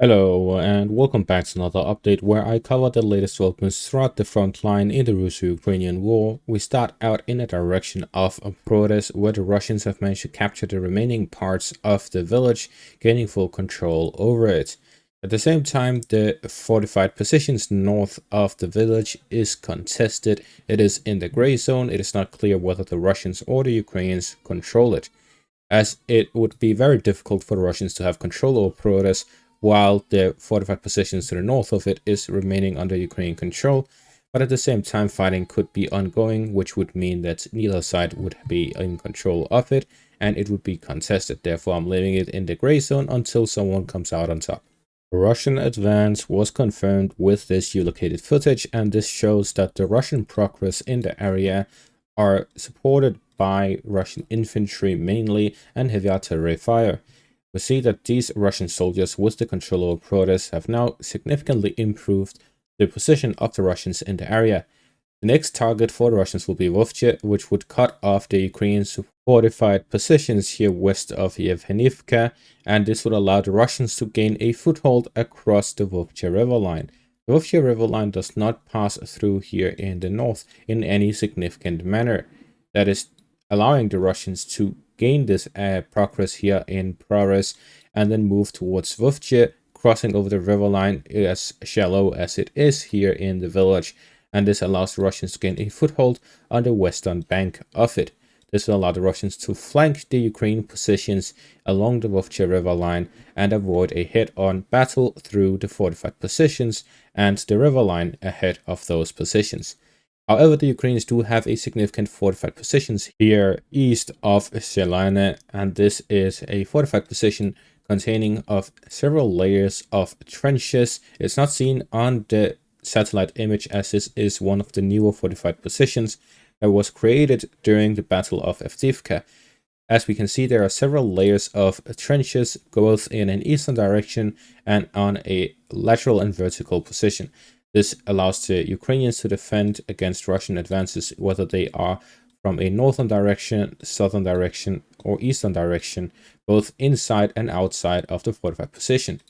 Hello, and welcome back to another update where I cover the latest developments throughout the front line in the Russo-Ukrainian war. We start out in the direction of Prohres, where the Russians have managed to capture the remaining parts of the village, gaining full control over it. At the same time, the fortified positions north of the village is contested. It is in the gray zone. It is not clear whether the Russians or the Ukrainians control it, as it would be very difficult for the Russians to have control over Prohres while the fortified positions to the north of it is remaining under Ukrainian control. But at the same time, fighting could be ongoing, which would mean that neither side would be in control of it, and it would be contested. Therefore, I'm leaving it in the gray zone until someone comes out on top. The Russian advance was confirmed with this geolocated footage, and this shows that the Russian progress in the area are supported by Russian infantry mainly and heavy artillery fire. We see that these Russian soldiers with the control of Prohres have now significantly improved the position of the Russians in the area. The next target for the Russians will be Vovche, which would cut off the Ukrainian fortified positions here west of Ivanivka, and this would allow the Russians to gain a foothold across the Vovche river line. The Vovche river line does not pass through here in the north in any significant manner. That is allowing the Russians to gain this progress here in Prohres and then move towards Vovche, crossing over the river line as shallow as it is here in the village, and this allows the Russians to gain a foothold on the western bank of it. This will allow the Russians to flank the Ukrainian positions along the Vovche river line and avoid a head-on battle through the fortified positions and the river line ahead of those positions. However, the Ukrainians do have a significant fortified positions here east of Selane, and this is a fortified position containing of several layers of trenches. It's not seen on the satellite image, as this is one of the newer fortified positions that was created during the Battle of Avdiivka. As we can see, there are several layers of trenches, both in an eastern direction and on a lateral and vertical position. This allows the Ukrainians to defend against Russian advances, whether they are from a northern direction, southern direction, or eastern direction, both inside and outside of the fortified position.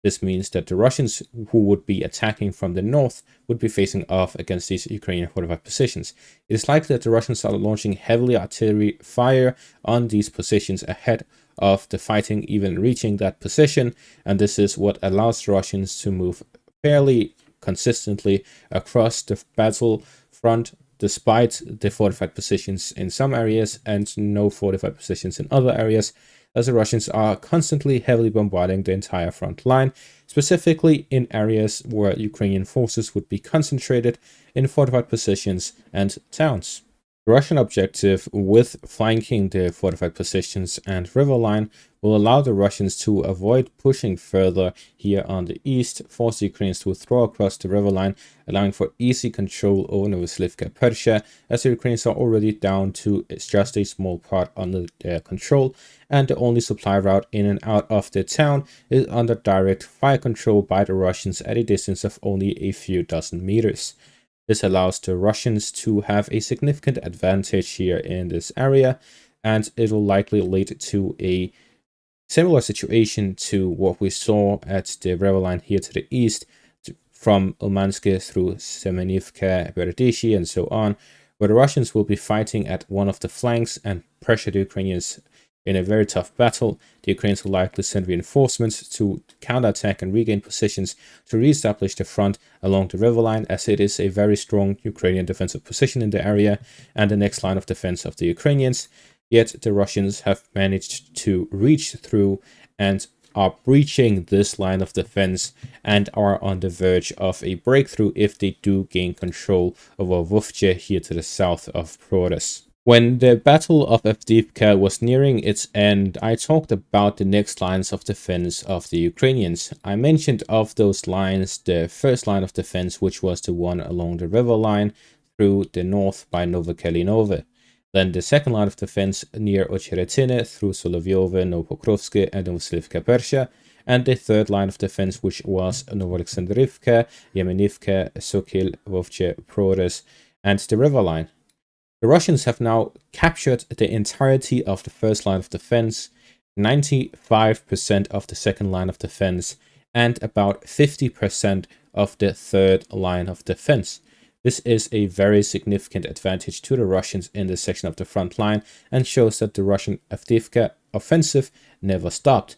This means that the Russians who would be attacking from the north would be facing off against these Ukrainian fortified positions. It is likely that the Russians are launching heavily artillery fire on these positions ahead of the fighting even reaching that position, and this is what allows the Russians to move fairly consistently across the battle front, despite the fortified positions in some areas and no fortified positions in other areas, as the Russians are constantly heavily bombarding the entire front line, specifically in areas where Ukrainian forces would be concentrated in fortified positions and towns. The Russian objective with flanking the fortified positions and river line will allow the Russians to avoid pushing further here on the east, force the Ukrainians to withdraw across the river line, allowing for easy control over Novoselivka, Persia, as the Ukrainians are already down to just a small part under their control, and the only supply route in and out of the town is under direct fire control by the Russians at a distance of only a few dozen meters. This allows the Russians to have a significant advantage here in this area, and it will likely lead to a similar situation to what we saw at the river line here to the east, from Ulmansk through Semenivka, Berdishi, and so on, where the Russians will be fighting at one of the flanks and pressure the Ukrainians in a very tough battle. The Ukrainians will likely send reinforcements to counterattack and regain positions to re-establish the front along the river line, as it is a very strong Ukrainian defensive position in the area and the next line of defense of the Ukrainians. Yet the Russians have managed to reach through and are breaching this line of defense and are on the verge of a breakthrough if they do gain control over Vovche here to the south of Prohres. When the Battle of Avdiivka was nearing its end, I talked about the next lines of defense of the Ukrainians. I mentioned of those lines the first line of defense, which was the one along the river line through the north by Novokalinove. Then the second line of defense near Ocheretine through Solovyove, Novopokrovsk, and Novoselivka, Persia, and the third line of defense, which was Novoalexandrivka, Yemenivka, Sokil, Vovche, Prohres, and the river line. The Russians have now captured the entirety of the first line of defense, 95% of the second line of defense, and about 50% of the third line of defense. This is a very significant advantage to the Russians in this section of the front line and shows that the Russian Avdiivka offensive never stopped.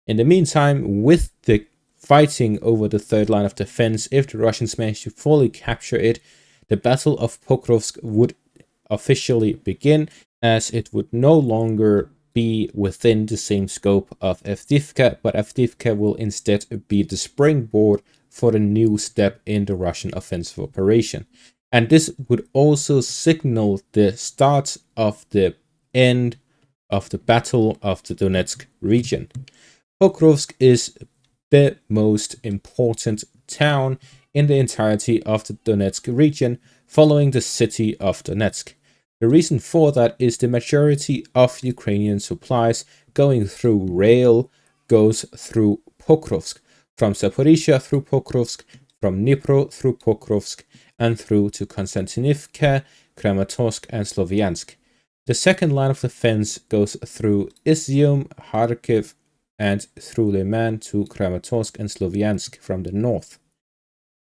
In the meantime, with the fighting over the third line of defense, if the Russians manage to fully capture it, the Battle of Pokrovsk would officially begin, as it would no longer be within the same scope of Avdiivka, but Avdiivka will instead be the springboard for the new step in the Russian offensive operation. And this would also signal the start of the end of the Battle of the Donetsk region. Pokrovsk is the most important town in the entirety of the Donetsk region, following the city of Donetsk. The reason for that is the majority of Ukrainian supplies going through rail goes through Pokrovsk, from Zaporizhia through Pokrovsk, from Dnipro through Pokrovsk, and through to Konstantinivka, Kramatorsk, and Sloviansk. The second line of defense goes through Izium, Kharkiv, and through Liman to Kramatorsk and Sloviansk from the north.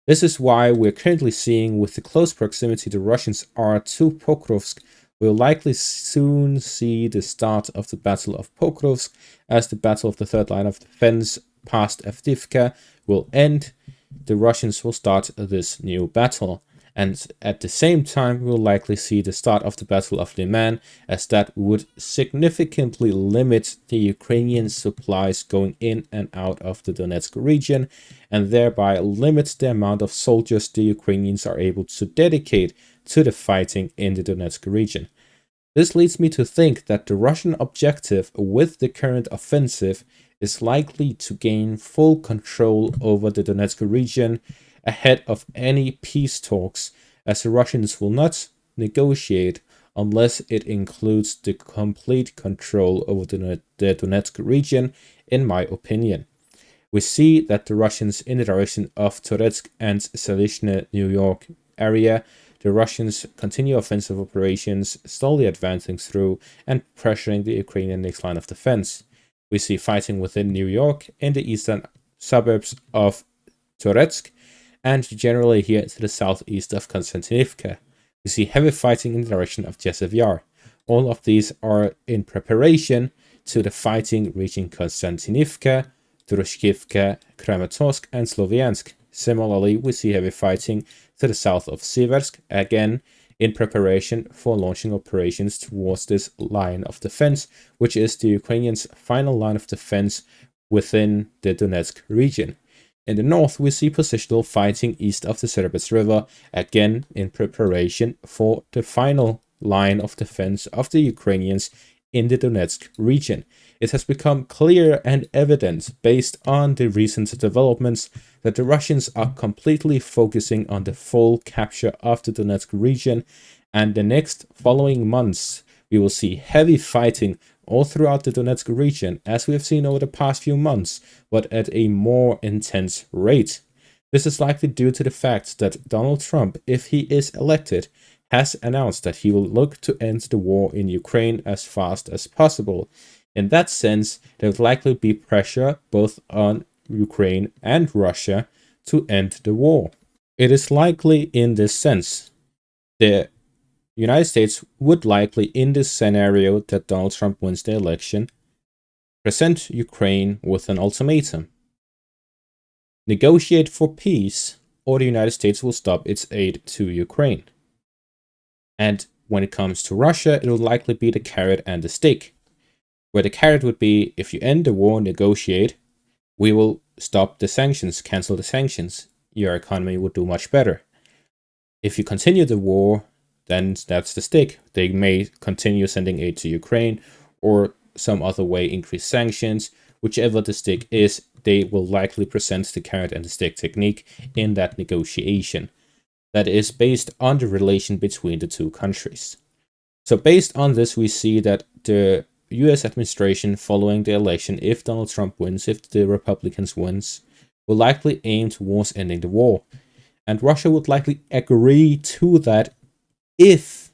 This is why we're currently seeing, with the close proximity the Russians are to Pokrovsk, we'll likely soon see the start of the Battle of Pokrovsk, as the battle of the third line of defense past Avdiivka will end. The Russians will start this new battle, and at the same time we'll likely see the start of the Battle of Liman, as that would significantly limit the Ukrainian supplies going in and out of the Donetsk region, and thereby limit the amount of soldiers the Ukrainians are able to dedicate to the fighting in the Donetsk region. This leads me to think that the Russian objective with the current offensive is likely to gain full control over the Donetsk region ahead of any peace talks, as the Russians will not negotiate unless it includes the complete control over the Donetsk region, in my opinion. We see that the Russians in the direction of Donetsk and Salishne, New York area, the Russians continue offensive operations, slowly advancing through and pressuring the Ukrainian next line of defense. We see fighting within New York, in the eastern suburbs of Donetsk, and generally here to the southeast of Konstantinivka. We see heavy fighting in the direction of Jesev Yar. All of these are in preparation to the fighting reaching Konstantinivka, Drushkivka, Kramatorsk, and Sloviansk. Similarly, we see heavy fighting to the south of Siversk, again in preparation for launching operations towards this line of defense, which is the Ukrainians' final line of defense within the Donetsk region. In the north, we see positional fighting east of the Serbets River, again in preparation for the final line of defense of the Ukrainians in the Donetsk region. It has become clear and evident, based on the recent developments, that the Russians are completely focusing on the full capture of the Donetsk region, and the next following months we will see heavy fighting all throughout the Donetsk region, as we have seen over the past few months, but at a more intense rate. This is likely due to the fact that Donald Trump, if he is elected, has announced that he will look to end the war in Ukraine as fast as possible. In that sense, there would likely be pressure both on Ukraine and Russia to end the war. It is likely in this sense. The United States would likely, in this scenario that Donald Trump wins the election, present Ukraine with an ultimatum. Negotiate for peace, or the United States will stop its aid to Ukraine. And when it comes to Russia, it will likely be the carrot and the stick. Where the carrot would be, if you end the war, negotiate, we will stop the sanctions, cancel the sanctions. Your economy would do much better. If you continue the war, then that's the stick. They may continue sending aid to Ukraine, or some other way increase sanctions. Whichever the stick is, they will likely present the carrot and the stick technique in that negotiation. That is based on the relation between the two countries. So based on this, we see that the US administration following the election, if Donald Trump wins, if the Republicans wins, will likely aim towards ending the war. And Russia would likely agree to that if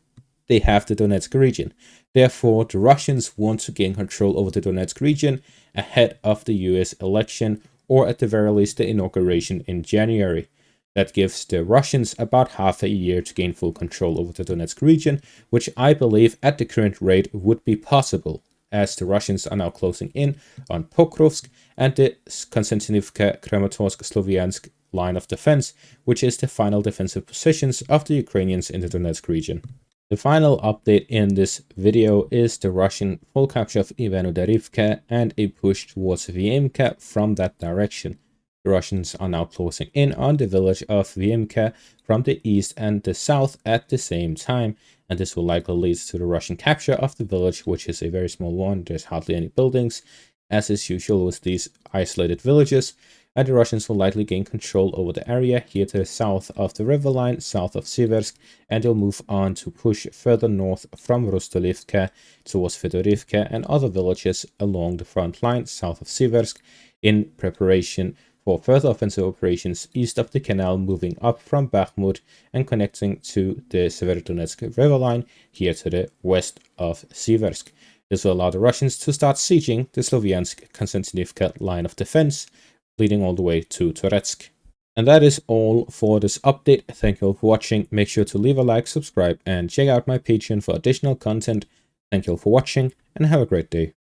they have the Donetsk region. Therefore, the Russians want to gain control over the Donetsk region ahead of the US election, or at the very least the inauguration in January. That gives the Russians about half a year to gain full control over the Donetsk region, which I believe at the current rate would be possible, as the Russians are now closing in on Pokrovsk and the Konstantinivka, Kramatorsk, Sloviansk line of defense, which is the final defensive positions of the Ukrainians in the Donetsk region. The final update in this video is the Russian full capture of Ivanivka and a push towards Imminent from that direction. The Russians are now closing in on the village of Imminent from the east and the south at the same time, and this will likely lead to the Russian capture of the village, which is a very small one. There's hardly any buildings, as is usual with these isolated villages, and the Russians will likely gain control over the area here to the south of the river line, south of Siversk, and they'll move on to push further north from Rostolivka towards Fedorivka and other villages along the front line south of Siversk in preparation for further offensive operations east of the canal, moving up from Bakhmut and connecting to the Severodonetsk river line here to the west of Siversk. This will allow the Russians to start sieging the Sloviansk-Konstantinivka line of defense, leading all the way to Donetsk. And that is all for this update. Thank you all for watching. Make sure to leave a like, subscribe, and check out my Patreon for additional content. Thank you all for watching, and have a great day.